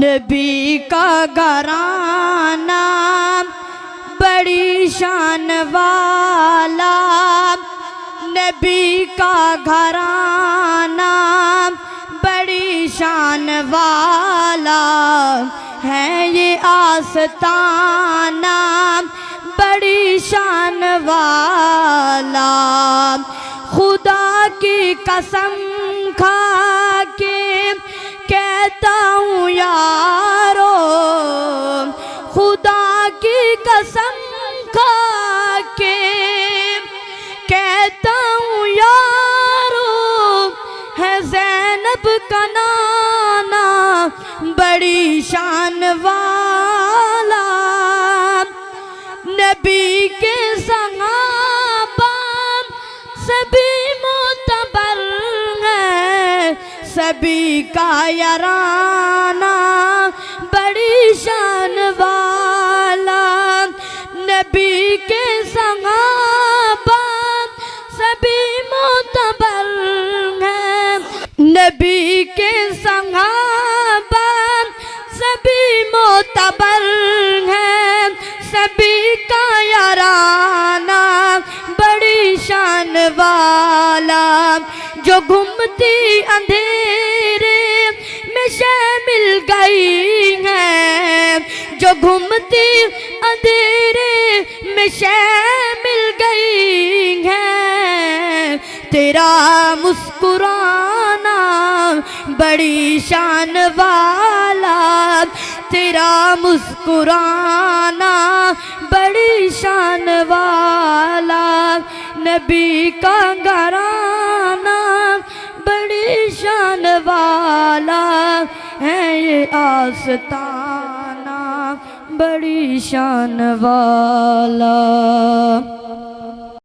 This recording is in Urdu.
نبی کا گھرانہ بڑی شان والا، نبی کا گھرانہ بڑی شان والا ہے، یہ آستانہ بڑی شان والا۔ خدا کی قسم کھا کے کہتا ہوں یارو، خدا کی قسم کھا کے کہتا ہوں یارو، ہے زینب کا نانا بڑی شان والا۔ نبی کے صحابہ سبھی معتبر ہیں، سبھی کا یارانہ بڑی شان والا۔ نبی کے صحابہ سبھی معتبر ہیں، نبی کے صحابہ سبھی معتبر ہیں، سبھی کا یارانہ بڑی شان والا۔ جو گھومتی اندھیرے میں شامل گئی ہیں، جو گھومتی اندھیرے میں شامل گئی ہیں، تیرا مسکرانا بڑی شان والا، تیرا مسکرانا بڑی شان والا۔ نبی کا گھرانہ بڑی شان والا ہے، یہ آستانہ بڑی شان والا۔